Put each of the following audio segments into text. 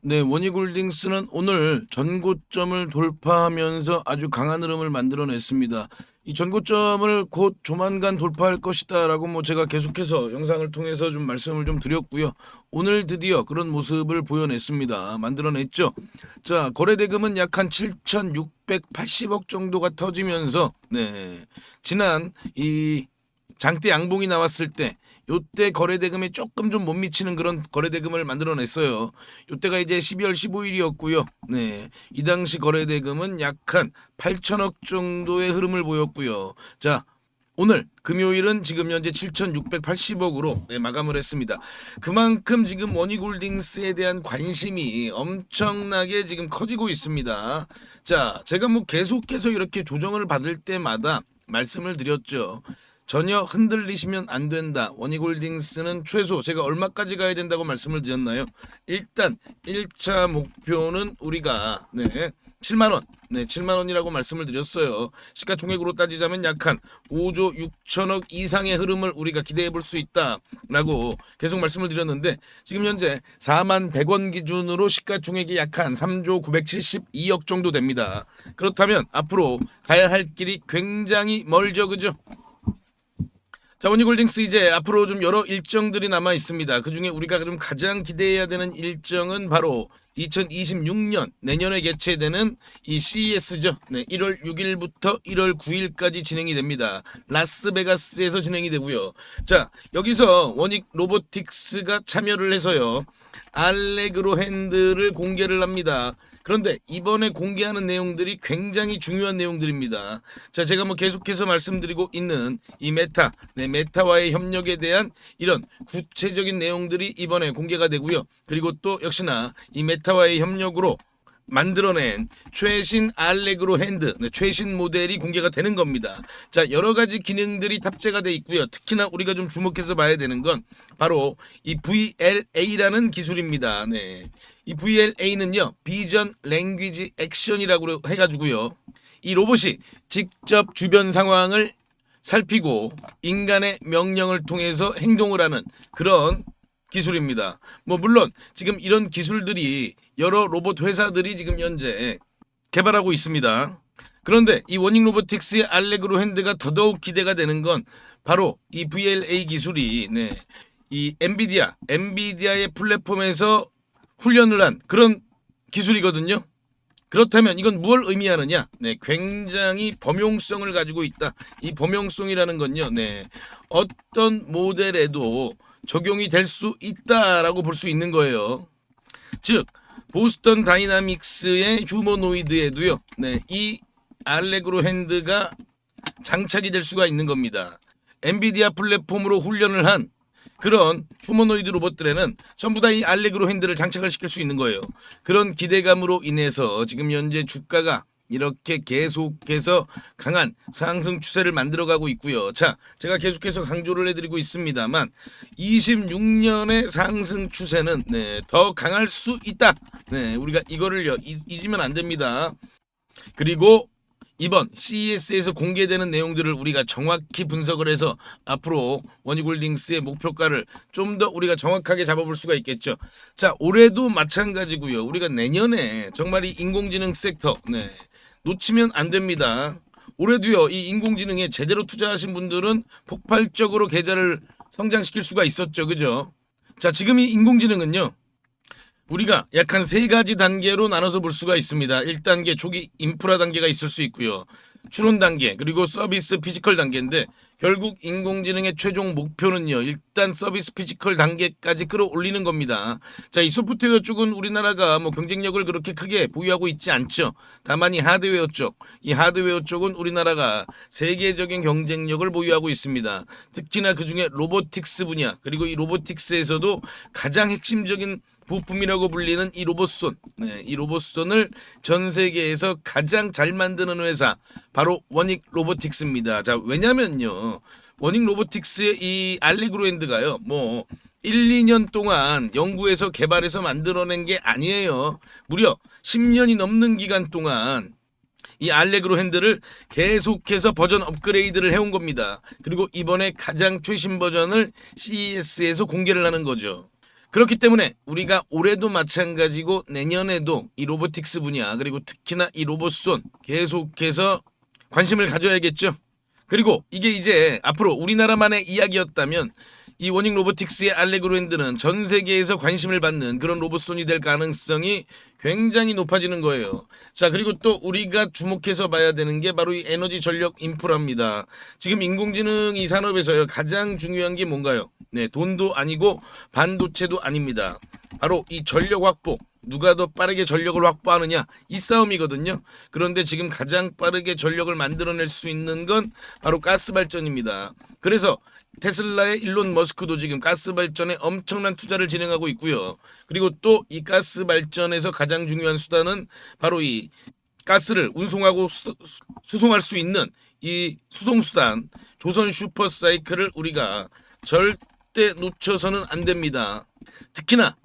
네, 원희골딩스는 오늘 전고점을 돌파하면서 아주 강한 흐름을 만들어냈습니다. 이 전고점을 곧 조만간 돌파할 것이다라고 제가 계속해서 영상을 통해서 좀 말씀을 좀 드렸고요. 오늘 드디어 그런 모습을 보여냈습니다. 만들어냈죠. 자, 거래대금은 약 한 7,680억 정도가 터지면서 지난 이 장대 양봉이 나왔을 때 요때 거래대금이 조금 좀 못 미치는 그런 거래대금을 만들어냈어요. 요때가 이제 12월 15일이었고요. 네, 이 당시 거래대금은 약 한 8천억 정도의 흐름을 보였고요. 자, 오늘 금요일은 지금 현재 7,680억으로 마감을 했습니다. 그만큼 지금 원희골딩스에 대한 관심이 엄청나게 지금 커지고 있습니다. 자, 제가 계속해서 이렇게 조정을 받을 때마다 말씀을 드렸죠. 전혀 흔들리시면 안 된다. 원희골딩스는 최소 제가 얼마까지 가야 된다고 말씀을 드렸나요? 일단 1차 목표는 우리가 7만 원. 7만 원이라고 말씀을 드렸어요. 시가총액으로 따지자면 약 한 5조 6천억 이상의 흐름을 우리가 기대해 볼 수 있다라고 계속 말씀을 드렸는데 지금 현재 4만 100원 기준으로 시가총액이 약 한 3조 972억 정도 됩니다. 그렇다면 앞으로 가야 할 길이 굉장히 멀죠, 그죠? 자, 원희골딩스 이제 앞으로 좀 여러 일정들이 남아 있습니다. 그 중에 우리가 좀 가장 기대해야 되는 일정은 바로 2026년 내년에 개최되는 이 CES죠. 1월 6일부터 1월 9일까지 진행이 됩니다. 라스베가스에서 진행이 되고요. 자, 여기서 원익 로보틱스가 참여를 해서요. 알레그로 핸드를 공개를 합니다. 그런데 이번에 공개하는 내용들이 굉장히 중요한 내용들입니다. 자, 제가 계속해서 말씀드리고 있는 이 메타와의 협력에 대한 이런 구체적인 내용들이 이번에 공개가 되고요. 그리고 또 역시나 이 메타와의 협력으로 만들어낸 최신 알레그로 핸드, 최신 모델이 공개가 되는 겁니다. 자, 여러 가지 기능들이 탑재가 돼 있고요. 특히나 우리가 좀 주목해서 봐야 되는 건 바로 이 VLA라는 기술입니다. 이 VLA는요, 비전 랭귀지 액션이라고 해가지고요. 이 로봇이 직접 주변 상황을 살피고 인간의 명령을 통해서 행동을 하는 그런 기술입니다. 물론 지금 이런 기술들이 여러 로봇 회사들이 지금 현재 개발하고 있습니다. 그런데 이 원익 로보틱스의 알레그로 핸드가 더더욱 기대가 되는 건 바로 이 VLA 기술이 이 엔비디아의 플랫폼에서 훈련을 한 그런 기술이거든요. 그렇다면 이건 무엇을 의미하느냐? 굉장히 범용성을 가지고 있다. 이 범용성이라는 건요. 어떤 모델에도 적용이 될 수 있다라고 볼 수 있는 거예요. 즉 보스턴 다이나믹스의 휴머노이드에도요. 이 알레그로 핸드가 장착이 될 수가 있는 겁니다. 엔비디아 플랫폼으로 훈련을 한 그런 휴머노이드 로봇들에는 전부 다 이 알레그로 핸드를 장착을 시킬 수 있는 거예요. 그런 기대감으로 인해서 지금 현재 주가가 이렇게 계속해서 강한 상승 추세를 만들어가고 있고요. 자, 제가 계속해서 강조를 해드리고 있습니다만 26년의 상승 추세는 더 강할 수 있다. 우리가 이거를 잊으면 안 됩니다. 그리고 이번 CES에서 공개되는 내용들을 우리가 정확히 분석을 해서 앞으로 원희골딩스의 목표가를 좀 더 우리가 정확하게 잡아볼 수가 있겠죠. 자, 올해도 마찬가지고요. 우리가 내년에 정말 이 인공지능 섹터 놓치면 안 됩니다. 올해도요. 이 인공지능에 제대로 투자하신 분들은 폭발적으로 계좌를 성장시킬 수가 있었죠. 그죠? 자, 지금 이 인공지능은요. 우리가 약 한 세 가지 단계로 나눠서 볼 수가 있습니다. 1단계 초기 인프라 단계가 있을 수 있고요. 추론 단계 그리고 서비스 피지컬 단계인데 결국 인공지능의 최종 목표는요. 일단 서비스 피지컬 단계까지 끌어올리는 겁니다. 자, 이 소프트웨어 쪽은 우리나라가 경쟁력을 그렇게 크게 보유하고 있지 않죠. 다만 이 하드웨어 쪽, 이 하드웨어 쪽은 우리나라가 세계적인 경쟁력을 보유하고 있습니다. 특히나 그중에 로보틱스 분야 그리고 이 로보틱스에서도 가장 핵심적인 부품이라고 불리는 이 로봇손, 이 로봇손을 전 세계에서 가장 잘 만드는 회사 바로 원익 로보틱스입니다. 자, 왜냐면요 원익 로보틱스의 이 알레그로 핸드가요 1, 2년 동안 연구해서 개발해서 만들어낸 게 아니에요. 무려 10년이 넘는 기간 동안 이 알레그로 핸드를 계속해서 버전 업그레이드를 해온 겁니다. 그리고 이번에 가장 최신 버전을 CES에서 공개를 하는 거죠. 그렇기 때문에 우리가 올해도 마찬가지고 내년에도 이 로보틱스 분야 그리고 특히나 이 로봇손 계속해서 관심을 가져야겠죠. 그리고 이게 이제 앞으로 우리나라만의 이야기였다면 이 워닝 로보틱스의 알레그로 핸드는 전 세계에서 관심을 받는 그런 로봇손이 될 가능성이 굉장히 높아지는 거예요. 자, 그리고 또 우리가 주목해서 봐야 되는 게 바로 이 에너지 전력 인프라입니다. 지금 인공지능 이 산업에서요 가장 중요한 게 뭔가요? 네, 돈도 아니고 반도체도 아닙니다. 바로 이 전력 확보. 누가 더 빠르게 전력을 확보하느냐 이 싸움이거든요. 그런데 지금 가장 빠르게 전력을 만들어낼 수 있는 건 바로 가스 발전입니다. 그래서 테슬라의 일론 머스크도 지금 가스 발전에 엄청난 투자를 진행하고 있고요. 그리고 또 이 가스 발전에서 가장 중요한 수단은 바로 이 가스를 운송하고 수송할 수 있는 이 수송수단 조선 슈퍼사이클을 우리가 절대 놓쳐서는 안 됩니다. 특히나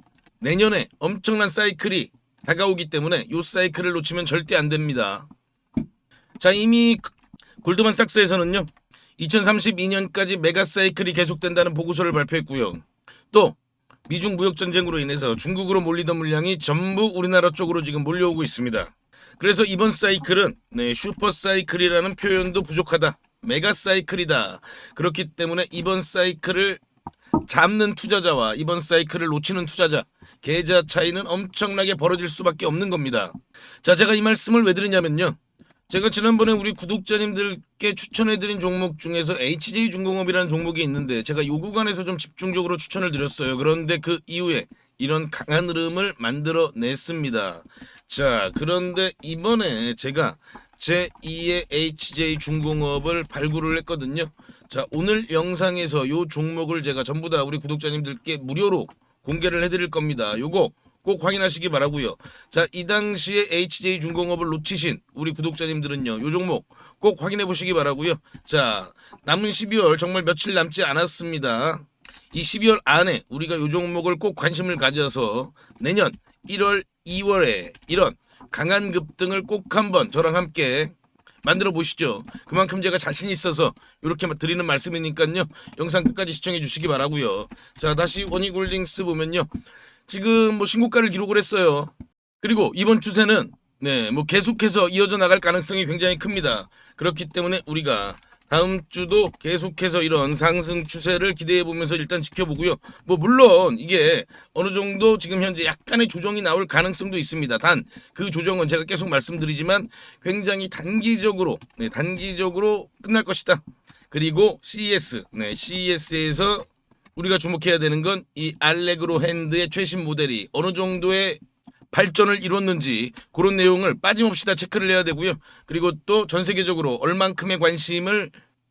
내년에 엄청난 사이클이 다가오기 때문에 이 사이클을 놓치면 절대 안 됩니다. 자, 이미 골드만삭스에서는요 2032년까지 메가 사이클이 계속된다는 보고서를 발표했고요. 또 미중 무역 전쟁으로 인해서 중국으로 몰리던 물량이 전부 우리나라 쪽으로 지금 몰려오고 있습니다. 그래서 이번 사이클은 슈퍼 사이클이라는 표현도 부족하다. 메가 사이클이다. 그렇기 때문에 이번 사이클을 잡는 투자자와 이번 사이클을 놓치는 투자자 계좌 차이는 엄청나게 벌어질 수밖에 없는 겁니다. 자, 제가 이 말씀을 왜 드리냐면요. 제가 지난번에 우리 구독자님들께 추천해드린 종목 중에서 HJ중공업이라는 종목이 있는데 제가 요 구간에서 좀 집중적으로 추천을 드렸어요. 그런데 그 이후에 이런 강한 흐름을 만들어냈습니다. 자, 그런데 이번에 제가 제2의 HJ중공업을 발굴을 했거든요. 자, 오늘 영상에서 요 종목을 제가 전부 다 우리 구독자님들께 무료로 공개를 해드릴 겁니다. 요거 꼭 확인하시기 바라고요. 자, 이 당시에 HJ중공업을 놓치신 우리 구독자님들은요. 요 종목 꼭 확인해 보시기 바라고요. 자, 남은 12월 정말 며칠 남지 않았습니다. 이 12월 안에 우리가 요 종목을 꼭 관심을 가져서 내년 1월, 2월에 이런 강한 급등을 꼭 한번 저랑 함께 만들어 보시죠. 그만큼 제가 자신 있어서 이렇게 드리는 말씀이니까요. 영상 끝까지 시청해 주시기 바라고요. 자, 다시 원익홀딩스 보면요. 지금 뭐 신고가를 기록을 했어요. 그리고 이번 추세는 뭐 계속해서 이어져 나갈 가능성이 굉장히 큽니다. 그렇기 때문에 우리가 다음 주도 계속해서 이런 상승 추세를 기대해 보면서 일단 지켜보고요. 뭐 물론 이게 어느 정도 지금 현재 약간의 조정이 나올 가능성도 있습니다. 단 그 조정은 제가 계속 말씀드리지만 굉장히 단기적으로 끝날 것이다. 그리고 CES에서 우리가 주목해야 되는 건 이 알레그로 핸드의 최신 모델이 어느 정도의 발전을 이뤘는지 그런 내용을 빠짐없이 다 체크를 해야 되고요. 그리고 또 전 세계적으로 얼만큼의 관심을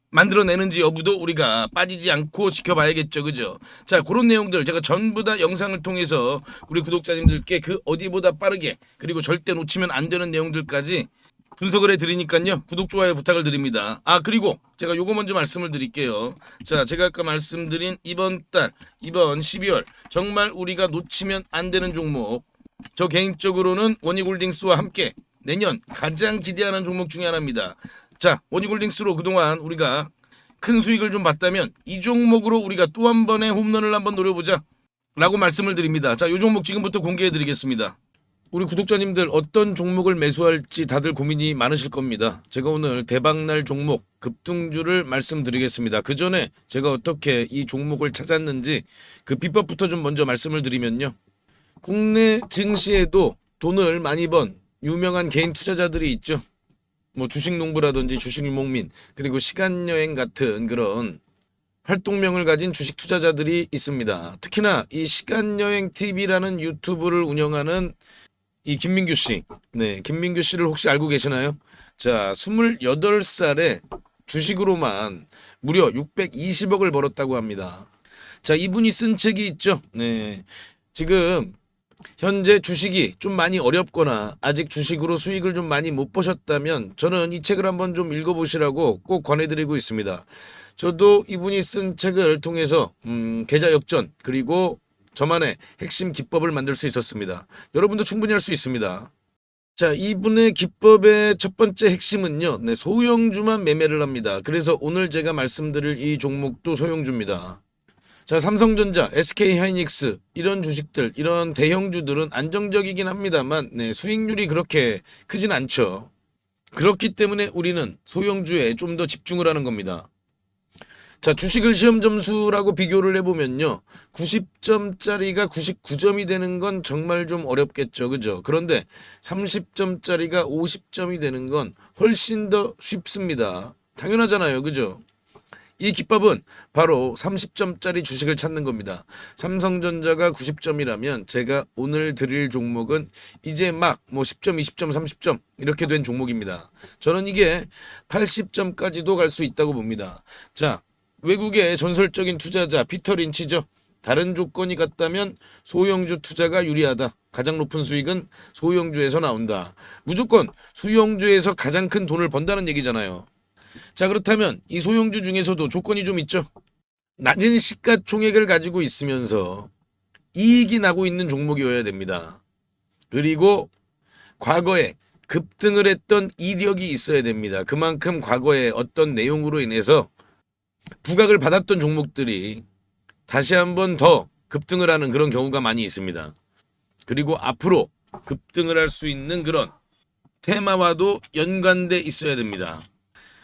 만들어내는지 여부도 우리가 빠지지 않고 지켜봐야겠죠. 그죠? 자, 그런 내용들 제가 전부 다 영상을 통해서 우리 구독자님들께 그 어디보다 빠르게 그리고 절대 놓치면 안 되는 내용들까지 분석을 해드리니까요. 구독, 좋아요 부탁을 드립니다. 아, 그리고 제가 요거 먼저 말씀을 드릴게요. 자, 제가 아까 말씀드린 이번 12월 정말 우리가 놓치면 안 되는 종목, 저 개인적으로는 원익홀딩스와 함께 내년 가장 기대하는 종목 중에 하나입니다. 자, 원익홀딩스로 그동안 우리가 큰 수익을 좀 봤다면 이 종목으로 우리가 또 한 번의 홈런을 한번 노려보자 라고 말씀을 드립니다. 자, 이 종목 지금부터 공개해 드리겠습니다. 우리 구독자님들 어떤 종목을 매수할지 다들 고민이 많으실 겁니다. 제가 오늘 대박날 종목 급등주를 말씀드리겠습니다. 그 전에 제가 어떻게 이 종목을 찾았는지 그 비법부터 좀 먼저 말씀을 드리면요. 국내 증시에도 돈을 많이 번 유명한 개인 투자자들이 있죠. 뭐 주식농부라든지 주식유목민 그리고 시간여행 같은 그런 활동명을 가진 주식 투자자들이 있습니다. 특히나 이 시간여행 TV라는 유튜브를 운영하는 이 김민규 씨. 김민규 씨를 혹시 알고 계시나요? 자, 28살에 주식으로만 무려 620억을 벌었다고 합니다. 자, 이분이 쓴 책이 있죠. 지금 현재 주식이 좀 많이 어렵거나 아직 주식으로 수익을 좀 많이 못 보셨다면 저는 이 책을 한번 좀 읽어보시라고 꼭 권해드리고 있습니다. 저도 이분이 쓴 책을 통해서 계좌 역전 그리고 저만의 핵심 기법을 만들 수 있었습니다. 여러분도 충분히 할 수 있습니다. 자, 이분의 기법의 첫 번째 핵심은요. 소형주만 매매를 합니다. 그래서 오늘 제가 말씀드릴 이 종목도 소형주입니다. 자, 삼성전자, SK하이닉스 이런 주식들, 이런 대형주들은 안정적이긴 합니다만 수익률이 그렇게 크진 않죠. 그렇기 때문에 우리는 소형주에 좀 더 집중을 하는 겁니다. 자, 주식을 시험 점수라고 비교를 해보면요. 90점짜리가 99점이 되는 건 정말 좀 어렵겠죠. 그죠? 그런데 30점짜리가 50점이 되는 건 훨씬 더 쉽습니다. 당연하잖아요. 그죠? 이 기법은 바로 30점짜리 주식을 찾는 겁니다. 삼성전자가 90점이라면 제가 오늘 드릴 종목은 이제 막 10점, 20점, 30점 이렇게 된 종목입니다. 저는 이게 80점까지도 갈 수 있다고 봅니다. 자, 외국의 전설적인 투자자 피터 린치죠. 다른 조건이 같다면 소형주 투자가 유리하다. 가장 높은 수익은 소형주에서 나온다. 무조건 소형주에서 가장 큰 돈을 번다는 얘기잖아요. 자, 그렇다면 이 소형주 중에서도 조건이 좀 있죠. 낮은 시가총액을 가지고 있으면서 이익이 나고 있는 종목이어야 됩니다. 그리고 과거에 급등을 했던 이력이 있어야 됩니다. 그만큼 과거에 어떤 내용으로 인해서 부각을 받았던 종목들이 다시 한번 더 급등을 하는 그런 경우가 많이 있습니다. 그리고 앞으로 급등을 할 수 있는 그런 테마와도 연관돼 있어야 됩니다.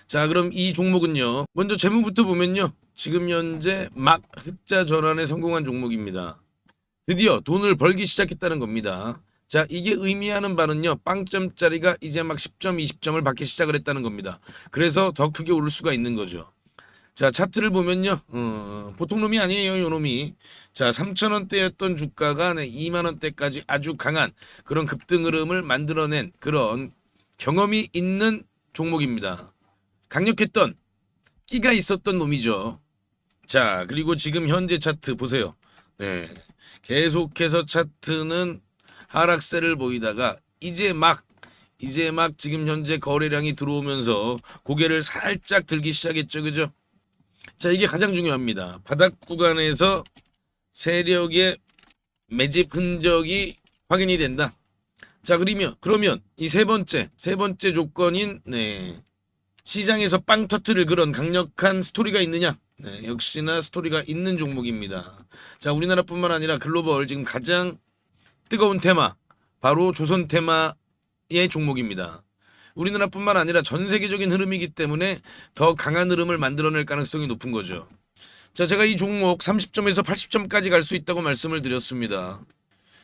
자, 그럼 이 종목은요. 먼저 재무부터 보면요. 지금 현재 막 흑자 전환에 성공한 종목입니다. 드디어 돈을 벌기 시작했다는 겁니다. 자, 이게 의미하는 바는요. 빵점짜리가 이제 막 10점, 20점을 받기 시작을 했다는 겁니다. 그래서 더 크게 오를 수가 있는 거죠. 자, 차트를 보면요. 보통 놈이 아니에요, 요 놈이. 자, 3,000원대였던 주가가 2만원대까지 아주 강한 그런 급등 흐름을 만들어낸 그런 경험이 있는 종목입니다. 강력했던 끼가 있었던 놈이죠. 자, 그리고 지금 현재 차트 보세요. 네, 계속해서 차트는 하락세를 보이다가 이제 막 지금 현재 거래량이 들어오면서 고개를 살짝 들기 시작했죠. 그죠? 자, 이게 가장 중요합니다. 바닥 구간에서 세력의 매집 흔적이 확인이 된다. 자, 그러면 이 세 번째 조건인 시장에서 빵 터트릴 그런 강력한 스토리가 있느냐? 네, 역시나 스토리가 있는 종목입니다. 자, 우리나라뿐만 아니라 글로벌 지금 가장 뜨거운 테마 바로 조선 테마의 종목입니다. 우리나라뿐만 아니라 전 세계적인 흐름이기 때문에 더 강한 흐름을 만들어낼 가능성이 높은 거죠. 자, 제가 이 종목 30점에서 80점까지 갈 수 있다고 말씀을 드렸습니다.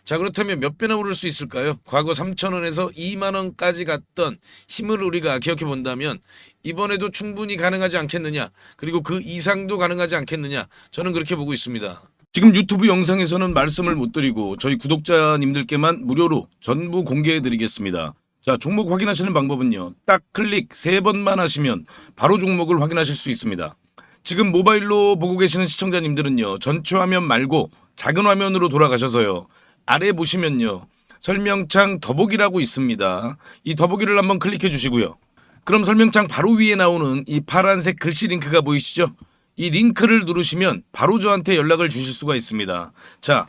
자, 그렇다면 몇 배나 오를 수 있을까요? 과거 3,000원에서 2만원까지 갔던 힘을 우리가 기억해 본다면 이번에도 충분히 가능하지 않겠느냐, 그리고 그 이상도 가능하지 않겠느냐, 저는 그렇게 보고 있습니다. 지금 유튜브 영상에서는 말씀을 못 드리고 저희 구독자님들께만 무료로 전부 공개해 드리겠습니다. 자, 종목 확인하시는 방법은요. 딱 클릭 3번만 하시면 바로 종목을 확인하실 수 있습니다. 지금 모바일로 보고 계시는 시청자님들은요. 전체 화면 말고 작은 화면으로 돌아가셔서요. 아래 보시면요. 설명창 더보기라고 있습니다. 이 더보기를 한번 클릭해 주시고요. 그럼 설명창 바로 위에 나오는 이 파란색 글씨 링크가 보이시죠? 이 링크를 누르시면 바로 저한테 연락을 주실 수가 있습니다. 자,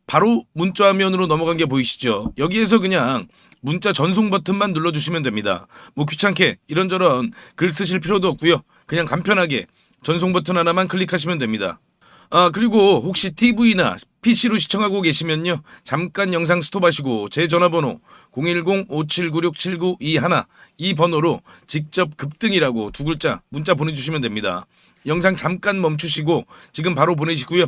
바로 문자 화면으로 넘어간 게 보이시죠? 여기에서 그냥 문자 전송 버튼만 눌러주시면 됩니다. 뭐 귀찮게 이런저런 글 쓰실 필요도 없고요. 그냥 간편하게 전송 버튼 하나만 클릭하시면 됩니다. 아, 그리고 혹시 TV나 PC로 시청하고 계시면요. 잠깐 영상 스톱하시고 제 전화번호 010-5796-7921 이 번호로 직접 급등이라고 2글자 문자 보내주시면 됩니다. 영상 잠깐 멈추시고 지금 바로 보내시고요.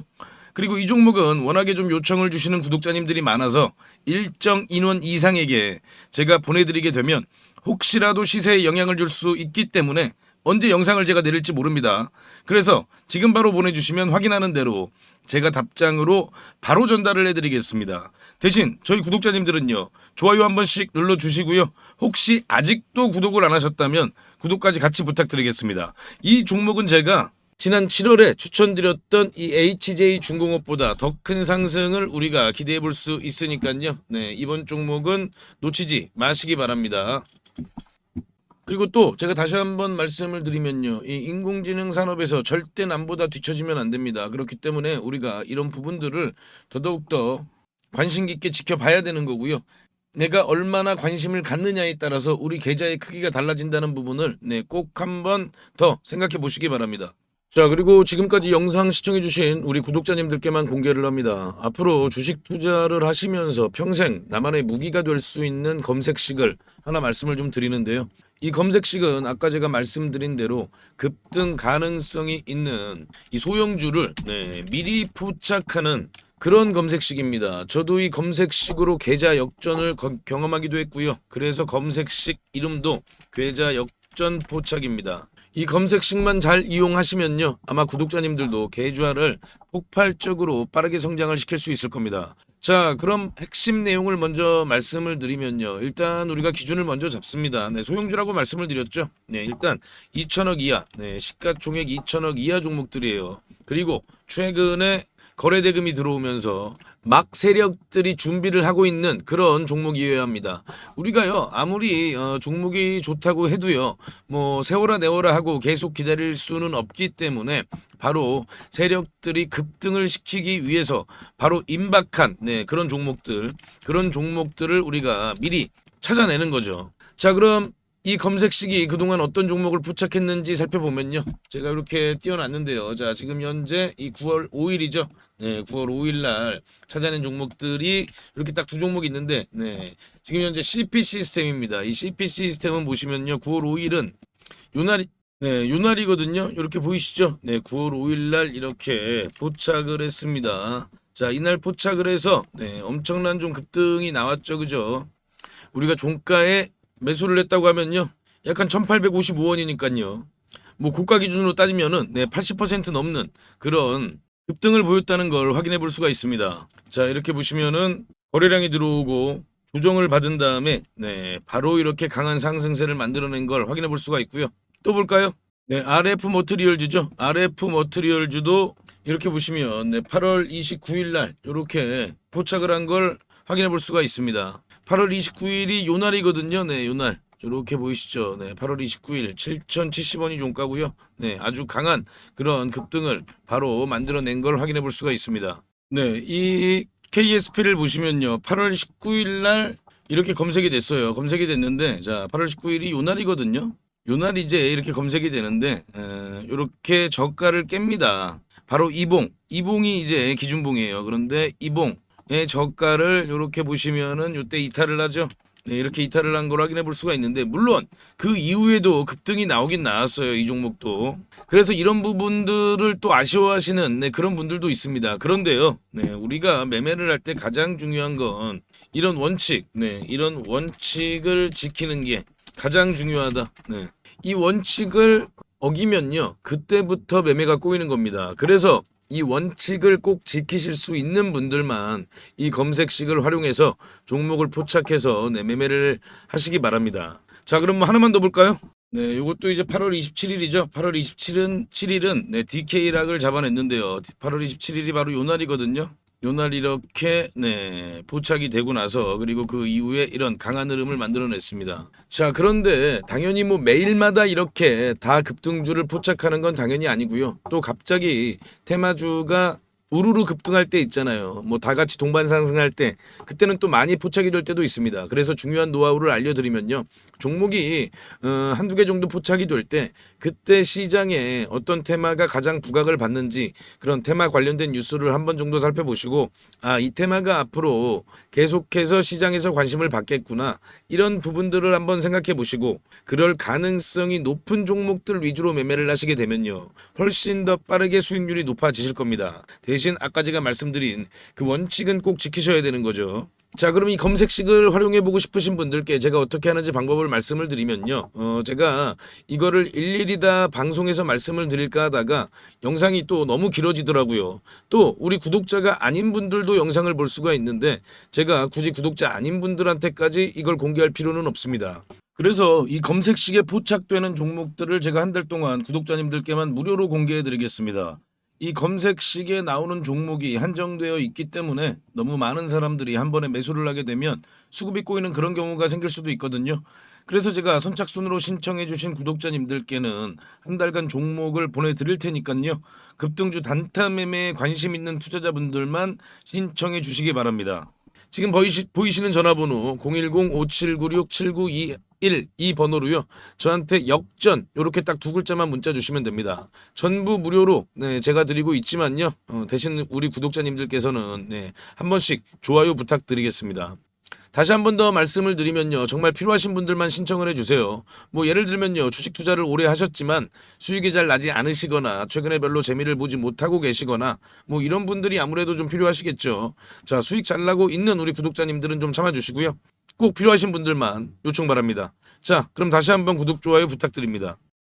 그리고 이 종목은 워낙에 좀 요청을 주시는 구독자님들이 많아서 일정 인원 이상에게 제가 보내드리게 되면 혹시라도 시세에 영향을 줄 수 있기 때문에 언제 영상을 제가 내릴지 모릅니다. 그래서 지금 바로 보내주시면 확인하는 대로 제가 답장으로 바로 전달을 해드리겠습니다. 대신 저희 구독자님들은요. 좋아요 한 번씩 눌러주시고요. 혹시 아직도 구독을 안 하셨다면 구독까지 같이 부탁드리겠습니다. 이 종목은 제가 지난 7월에 추천드렸던 이 HJ중공업보다 더 큰 상승을 우리가 기대해 볼 수 있으니까요. 네, 이번 종목은 놓치지 마시기 바랍니다. 그리고 또 제가 다시 한번 말씀을 드리면요. 이 인공지능 산업에서 절대 남보다 뒤처지면 안 됩니다. 그렇기 때문에 우리가 이런 부분들을 더더욱더 관심 깊게 지켜봐야 되는 거고요. 내가 얼마나 관심을 갖느냐에 따라서 우리 계좌의 크기가 달라진다는 부분을 꼭 한번 더 생각해 보시기 바랍니다. 자, 그리고 지금까지 영상 시청해주신 우리 구독자님들께만 공개를 합니다. 앞으로 주식 투자를 하시면서 평생 나만의 무기가 될 수 있는 검색식을 하나 말씀을 좀 드리는데요. 이 검색식은 아까 제가 말씀드린 대로 급등 가능성이 있는 이 소형주를 미리 포착하는 그런 검색식입니다. 저도 이 검색식으로 계좌 역전을 경험하기도 했고요. 그래서 검색식 이름도 계좌 역전 포착입니다. 이 검색식만 잘 이용하시면요, 아마 구독자님들도 계좌를 폭발적으로 빠르게 성장을 시킬 수 있을 겁니다. 자, 그럼 핵심 내용을 먼저 말씀을 드리면요, 일단 우리가 기준을 먼저 잡습니다. 소형주라고 말씀을 드렸죠. 일단 2천억 이하, 시가총액 2천억 이하 종목들이에요. 그리고 최근에 거래대금이 들어오면서 막 세력들이 준비를 하고 있는 그런 종목이어야 합니다. 우리가요, 아무리 종목이 좋다고 해도요, 뭐 세워라 내워라 하고 계속 기다릴 수는 없기 때문에 바로 세력들이 급등을 시키기 위해서 바로 임박한 그런 종목들을 우리가 미리 찾아내는 거죠. 자, 그럼 이 검색식이 그동안 어떤 종목을 포착했는지 살펴보면요, 제가 이렇게 띄워놨는데요. 자, 지금 현재 이 9월 5일이죠. 9월 5일 날 찾아낸 종목들이 이렇게 딱 두 종목이 있는데, 지금 현재 CP 시스템입니다. 이 CP 시스템은 보시면요, 9월 5일은 요날이거든요. 이렇게 보이시죠? 9월 5일 날 이렇게 포착을 했습니다. 자, 이날 포착을 해서 엄청난 좀 급등이 나왔죠, 그죠? 우리가 종가에 매수를 했다고 하면요, 약간 1855원이니까요. 뭐 고가 기준으로 따지면은 80% 넘는 그런 급등을 보였다는 걸 확인해 볼 수가 있습니다. 자, 이렇게 보시면은 거래량이 들어오고 조정을 받은 다음에 바로 이렇게 강한 상승세를 만들어낸 걸 확인해 볼 수가 있고요. 또 볼까요? RF 머티리얼즈죠. RF 머티리얼즈도 이렇게 보시면 8월 29일 날 이렇게 포착을 한 걸 확인해 볼 수가 있습니다. 8월 29일이 요날이거든요. 요날. 이렇게 보이시죠? 8월 29일 7,070원이 종가고요. 아주 강한 그런 급등을 바로 만들어낸 걸 확인해 볼 수가 있습니다. 이 KSP를 보시면요, 8월 19일 날 이렇게 검색이 됐어요. 검색이 됐는데, 자, 8월 19일이 요날이거든요. 요날이 이제 이렇게 검색이 되는데, 이렇게 저가를 깹니다. 바로 이봉이 이제 기준봉이에요. 그런데 이봉의 저가를 이렇게 보시면은 이때 이탈을 하죠. 이렇게 이탈을 한 걸 확인해 볼 수가 있는데, 물론 그 이후에도 급등이 나오긴 나왔어요, 이 종목도. 그래서 이런 부분들을 또 아쉬워하시는 그런 분들도 있습니다. 그런데요, 우리가 매매를 할 때 가장 중요한 건 이런 원칙, 이런 원칙을 지키는 게 가장 중요하다. 이 원칙을 어기면요, 그때부터 매매가 꼬이는 겁니다. 그래서 이 원칙을 꼭 지키실 수 있는 분들만 이 검색식을 활용해서 종목을 포착해서 매매를 하시기 바랍니다. 자, 그럼 뭐 하나만 더 볼까요? 요것도 이제 8월 27일이죠. 8월 27일은 DK락을 잡아냈는데요. 8월 27일이 바로 요 날이거든요. 요날 이렇게 포착이 되고 나서, 그리고 그 이후에 이런 강한 흐름을 만들어냈습니다. 자, 그런데 당연히 뭐 매일마다 이렇게 다 급등주를 포착하는 건 당연히 아니고요. 또 갑자기 테마주가 우르르 급등할 때 있잖아요. 뭐 다 같이 동반 상승할 때, 그때는 또 많이 포착이 될 때도 있습니다. 그래서 중요한 노하우를 알려드리면요, 종목이 한두 개 정도 포착이 될 때 그때 시장에 어떤 테마가 가장 부각을 받는지, 그런 테마 관련된 뉴스를 한 번 정도 살펴보시고, 이 테마가 앞으로 계속해서 시장에서 관심을 받겠구나, 이런 부분들을 한번 생각해 보시고, 그럴 가능성이 높은 종목들 위주로 매매를 하시게 되면요, 훨씬 더 빠르게 수익률이 높아지실 겁니다. 대신 아까 제가 말씀드린 그 원칙은 꼭 지키셔야 되는 거죠. 자, 그럼 이 검색식을 활용해 보고 싶으신 분들께 제가 어떻게 하는지 방법을 말씀을 드리면요, 제가 이거를 일일이 다 방송에서 말씀을 드릴까 하다가 영상이 또 너무 길어지더라고요. 또 우리 구독자가 아닌 분들도 영상을 볼 수가 있는데, 제가 굳이 구독자 아닌 분들한테까지 이걸 공개할 필요는 없습니다. 그래서 이 검색식에 포착되는 종목들을 제가 한 달 동안 구독자님들께만 무료로 공개해 드리겠습니다. 이 검색식에 나오는 종목이 한정되어 있기 때문에 너무 많은 사람들이 한 번에 매수를 하게 되면 수급이 꼬이는 그런 경우가 생길 수도 있거든요. 그래서 제가 선착순으로 신청해 주신 구독자님들께는 한 달간 종목을 보내드릴 테니까요, 급등주 단타 매매에 관심 있는 투자자분들만 신청해 주시기 바랍니다. 지금 보이시는 전화번호 010-5796-7921 이 번호로요. 저한테 역전 요렇게 딱 두 글자만 문자 주시면 됩니다. 전부 무료로 제가 드리고 있지만요. 대신 우리 구독자님들께서는 한 번씩 좋아요 부탁드리겠습니다. 다시 한 번 더 말씀을 드리면요. 정말 필요하신 분들만 신청을 해주세요. 뭐 예를 들면요. 주식 투자를 오래 하셨지만 수익이 잘 나지 않으시거나 최근에 별로 재미를 보지 못하고 계시거나 뭐 이런 분들이 아무래도 좀 필요하시겠죠. 자, 수익 잘 나고 있는 우리 구독자님들은 좀 참아주시고요. 꼭 필요하신 분들만 요청 바랍니다. 자, 그럼 다시 한번 구독, 좋아요 부탁드립니다.